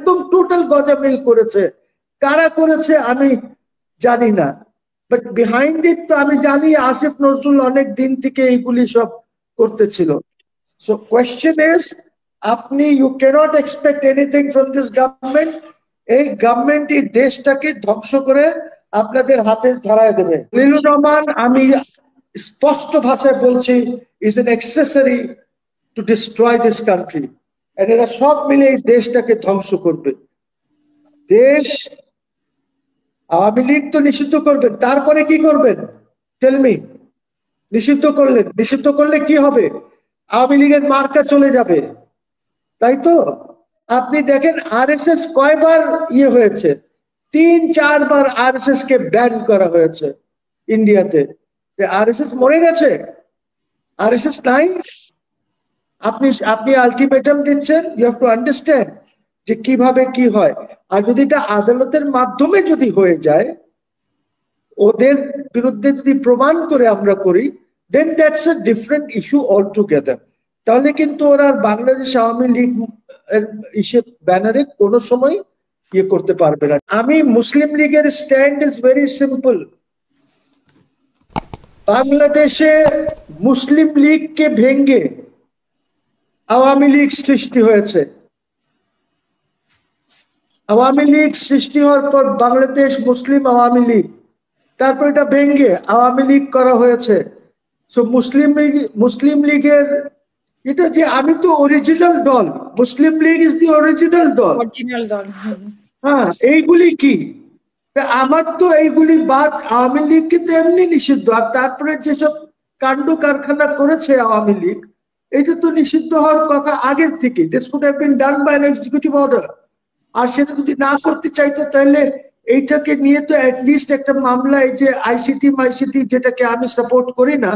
একদম টোটাল গজামিল করেছে। কারা করেছে আমি জানি না, বাট বিহাইন্ড ইট তো আমি জানি আসিফ নজরুল অনেক দিন থেকে এইগুলি সব করতেছিল। সো কোয়েশ্চেন ইজ, আপনি you can't expect anything from this government. এই গভর্নমেন্ট এই দেশটাকে ধ্বংস করে আপনাদের হাতে ধরায় দেবে। খলিলুর রহমান, আমি স্পষ্ট ভাষায় বলছি, is an accessory to destroy this country. এরা সব মিলে এই দেশটাকে ধ্বংস করবে। দেশ, আওয়ামী লীগ তো নিষিদ্ধ করবেন, তারপরে কি করবেন? টেলমি। নিষিদ্ধ করলে কি হবে? আওয়ামী লীগের মার্কা চলে যাবে, তাই তো? আপনি দেখেন আরএসএস কয়বার হয়েছে, 3-4 বার আরএসএস কে ব্যান করা হয়েছে ইন্ডিয়াতে। আরএসএস মরে গেছে? আরএসএস নাই? আপনি আলটিমেটাম দিচ্ছেন। ইউ হ্যাভ টু আন্ডারস্ট্যান্ড যে কিভাবে কি হয়। আর যদি এটা আদালতের মাধ্যমে যদি হয়ে যায়, ওদের বিরুদ্ধে যদি প্রমাণ করে আমরা করি, then that's a different issue all together. তাহলে কিন্তু ওরা বাংলাদেশ আওয়ামী লীগ ব্যানারে কোনো সময় করতে পারবে না। আমি মুসলিম লীগের স্ট্যান্ড ইজ ভেরি সিম্পল। বাংলাদেশে মুসলিম লীগকে ভেঙে আওয়ামী লীগ সৃষ্টি হয়েছে। আওয়ামী লীগ সৃষ্টি হওয়ার পর বাংলাদেশ মুসলিম আওয়ামী লীগ, তারপর এটা ভেঙে আওয়ামী লীগ করা হয়েছে। সো মুসলিম লীগের এটা যে আমি তো অরিজিনাল দল, মুসলিম লীগ ইজ দি অরিজিনাল দল। হ্যাঁ, এইগুলি কি আমার তো এইগুলি বাদ। আওয়ামী লীগ কিন্তু এমনি নিষিদ্ধ, আর তারপরে যেসব কাণ্ড কারখানা করেছে আওয়ামী লীগ, এটা তো নিষিদ্ধ হওয়ার কথা আগের থেকে। This could have been done by an executive order. আর সেটা যদি না করতে চাইতো, তাহলে এইটাকে নিয়ে তো অ্যাটলিস্ট একটা মামলা, এই যে আইসিটি যেটাকে আমি সাপোর্ট করি না,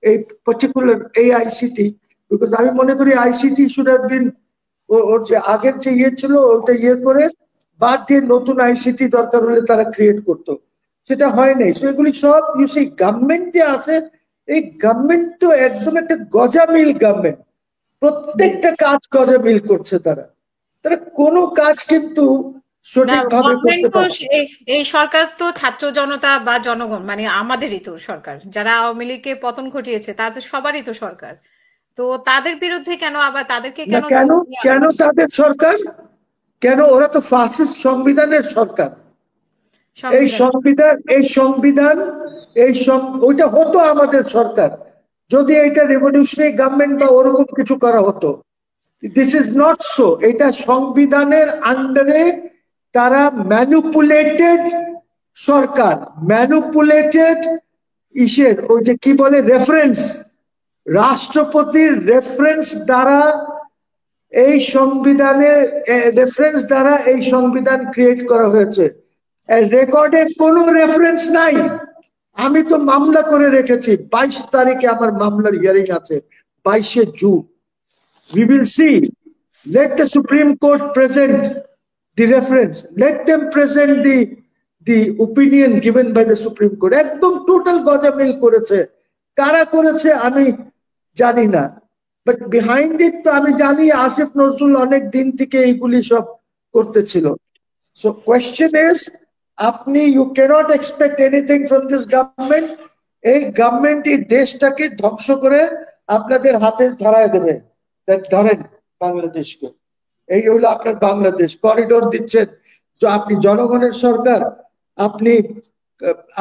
এই পার্টিকুলার এই আইসিটি, বিকজ আমি মনে করি আইসিটি শুড হ্যাভ বিন, ওর যে আগের যে ছিল ওটা করে বাদ দিয়ে নতুন আইসিটি দরকার হলে তারা ক্রিয়েট করতো, সেটা হয় নাই। সো এগুলি সব সেই গভর্নমেন্ট যে আছে, এই গভর্নমেন্ট তো একদম একটা গজামিল গভর্নমেন্ট। প্রত্যেকটা কাজ গজামিল করছে তারা। কোনো কাজ কিন্তু সঠিকভাবে করতে পারছে। এই সরকার তো ছাত্র জনতা বা জনগণ, মানে আমাদেরই তো সরকার, যারা আওয়ামী লীগকে পতন ঘটিয়েছে তাদের সবারই তো সরকার। তো তাদের বিরুদ্ধে কেন আবার তাদেরকে কেন কেন তাদের সরকার? কেন? ওরা তো ফাসিস্ট সংবিধানের সরকার। এই সংবিধান ওইটা হতো আমাদের সরকার যদি এটা রেভলিউশনারি গভর্নমেন্ট বা ওরকম কিছু করা হতো। This is not so. এটা সংবিধানের আন্ডারে তারা ম্যানিপুলেটেড সরকার, ম্যানিপুলেটেড ওই যে কি বলে রেফারেন্স, রাষ্ট্রপতির রেফারেন্স দ্বারা এই সংবিধান ক্রিয়েট করা হয়েছে। রেকর্ডে কোনো রেফারেন্স নাই। আমি তো মামলা করে রেখেছি, 22 তারিখে আমার মামলার হিয়ারিং আছে, 22শে June. We will see. Let the Supreme Court present the reference. Let them present the opinion given by the Supreme Court. একদম টোটাল গজামিল করেছে। কারা করেছে আমি জানি না, বাট বিহাইন্ড ইট তো আমি জানি আসিফ নজরুল অনেক দিন থেকে এইগুলি সব করতেছিল। সো কোয়েশ্চেন ইজ, আপনি you can't expect anything from this government. এই গভর্নমেন্ট এই দেশটাকে ধ্বংস করে আপনাদের হাতে ধরায় দেবে। ধরেন বাংলাদেশকে, এই হলো আপনার বাংলাদেশ। করিডোর দিচ্ছেন, আপনি জনগণের সরকার, আপনি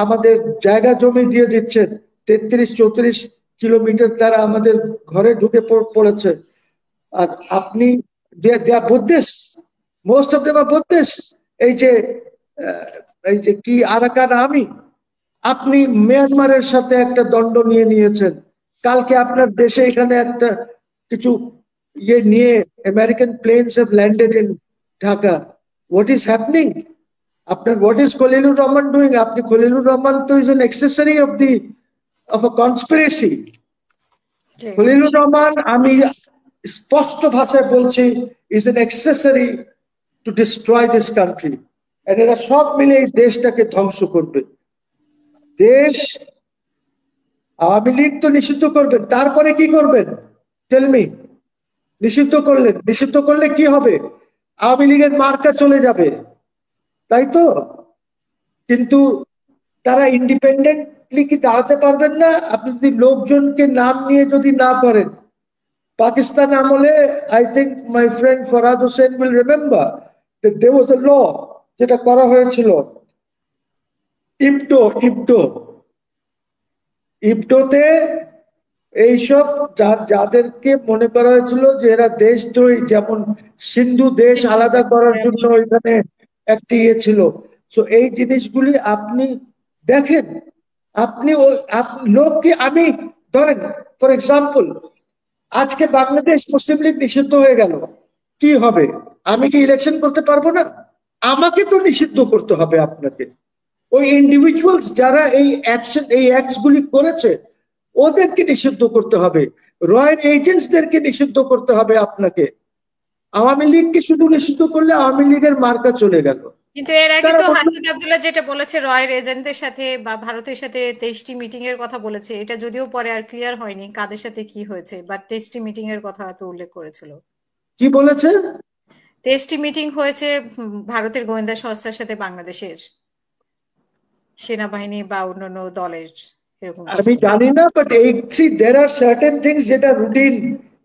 আমাদের জায়গা জমি দিয়ে দিচ্ছেন 33-34 কিলোমিটার, তারা আমাদের ঘরে ঢুকে পড়েছে। আর আপনি most of them are Buddhist. এই যে কি আরাকান আর্মি, আপনি মিয়ানমারের সাথে একটা দণ্ড নিয়েছেন। কালকে আপনার দেশে এখানে একটা কিছু নিয়ে American planes have landed in Dhaka. What is happening? What is Khalilur Rahman doing? Khalilur Rahman তো is an accessory of a conspiracy. Khalilur Rahman, আমি স্পষ্ট ভাষায় বলছি, is an accessory to destroy this country. এরা সব মিলে এই দেশটাকে ধ্বংস করবে। দেশ, আওয়ামী লীগ তো নিষিদ্ধ করবেন, তারপরে কি করবেন? টেলমি। নিষিদ্ধ করলে কি হবে? আওয়ামী লীগের মার্কা চলে যাবে, তাই তো? কিন্তু তারা ইন্ডিপেন্ডেন্টলি কি দাঁড়াতে পারবেন না? আপনি যদি লোকজনকে নাম নিয়ে যদি না করেন, পাকিস্তান আমলে I think my friend Farhad Hossain will remember that there was a law যেটা করা হয়েছিল, ইপটো ইপটোতে এইসব যাদেরকে মনে করা হয়েছিল যে এরা দেশদ্রোহী, যেমন সিন্ধু দেশ আলাদা করার জন্য এখানে একটি ইয়ে ছিল। তো এই জিনিসগুলি আপনি দেখেন, আপনি লোককে, আমি ধরেন ফর এক্সাম্পল আজকে বাংলাদেশ মুসলিম লীগ নিষিদ্ধ হয়ে গেল, কি হবে? আমি কি ইলেকশন করতে পারবো না? আমাকে তো নিষিদ্ধ করতে হবে আপনাকে। ওই ইন্ডিভিজুয়ালস যারা এই অ্যাকশন, এই অ্যাক্টস গুলি করেছে ওদেরকে নিষিদ্ধ করতে হবে, রয়্যাল এজেন্টসদেরকে নিষিদ্ধ করতে হবে আপনাকে। আওয়ামী লীগকে শুধু নিষিদ্ধ করলে আওয়ামী লীগের মার্কা চলে গেল। কিন্তু এর আগে তো হাসিব আব্দুল্লাহ যেটা বলেছে রয়ের এজেন্টদের সাথে বা ভারতের সাথে 23টি মিটিং এর কথা বলেছে, এটা যদিও পরে আর ক্লিয়ার হয়নি কাদের সাথে কি হয়েছে, বাট 23টি মিটিং এর কথা তো উল্লেখ করেছিল। কি বলেছে? 23টি মিটিং হয়েছে ভারতের গোয়েন্দা সংস্থার সাথে বাংলাদেশের সেনাবাহিনী বা অন্যান্য দলের, এরকম আমি জানি না, বাট এই দের আর সার্টেন থিংস যেটা রুটিন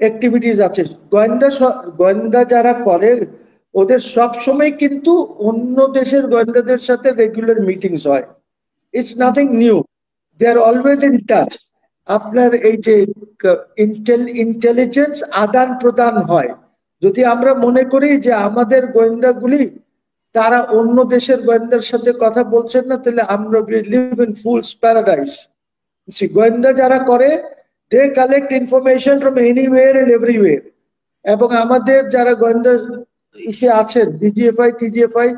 অ্যাক্টিভিটিস আছে। গোয়েন্দা যারা করে ওদের সব সময় কিন্তু অন্য দেশের গোয়েন্দাদের সাথে রেগুলার মিটিংস হয়। It's nothing new, they are always in touch. আপনার এই যে ইন্টেলিজেন্স আদান প্রদান হয়, যদি আমরা মনে করি যে আমাদের গোয়েন্দাগুলি তারা অন্য দেশের গোয়েন্দার সাথে কথা বলছেন না, তাহলে আমরা লিভ ইন ফুলস প্যারাডাইস। গোয়েন্দা যারা করে they collect information from anywhere and everywhere, এবং আমাদের যারা গোয়েন্দা ইসে আছেন ডিজিএফআই টিজিএফআই,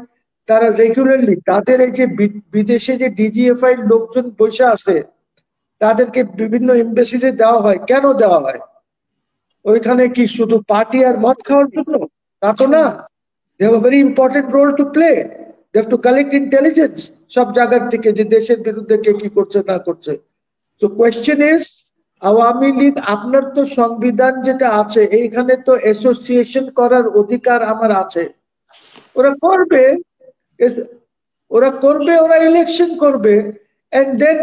তারা রেগুলারলি তাদের এই যে বিদেশে যে ডিজিএফআই লোকজন বসে আছে তাদেরকে বিভিন্ন এমবেসিতে দেওয়া হয়। কেন দেওয়া হয়? ওইখানে কি শুধু পার্টি আর মদ খাওয়ার জন্য? তা তো না। They have a very important role to play. They have to collect intelligence সব জায়গার থেকে, যে দেশের বিরুদ্ধে কে কি করছে না করছে। তো কোয়েশ্চেন ইজ, আওয়ামী লীগ, আপনার তো সংবিধান যেটা আছে এইখানে তো অ্যাসোসিয়েশন করার অধিকার আমার আছে। ওরা করবে, ওরা ইলেকশন করবে। এন্ড দেন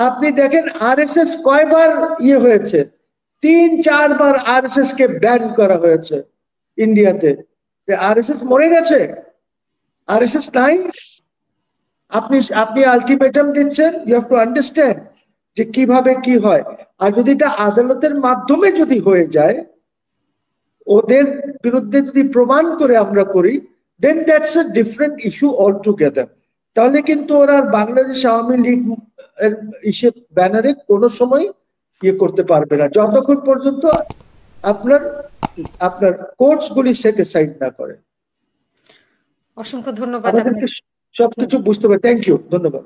আপনি দেখেন আরএসএস কয়বার ইয়ে হয়েছে, 3-4 বার আরএসএস কে ব্যান করা হয়েছে ইন্ডিয়াতে। আরএসএস মরে গেছে? আরএসএস নাই? আপনি আলটিমেটাম দিচ্ছেন। ইউ হ্যাভ টু আন্ডারস্ট্যান্ড যে কিভাবে কি হয়। আর যদি এটা আদালতের মাধ্যমে যদি হয়ে যায়, ওদের বিরুদ্ধে যদি প্রমাণ করে আমরা করি, then that's a different issue all together. তাহলে কিন্তু ওরা বাংলাদেশ আওয়ামী লীগ ব্যানারে কোনো সময় ইয়ে করতে পারবে না, যতক্ষণ পর্যন্ত আপনার আপনার কোর্টস গুলি সেট সাইড না করে। অসংখ্য ধন্যবাদ। সবকিছু বুঝতে পারে। থ্যাংক ইউ, ধন্যবাদ।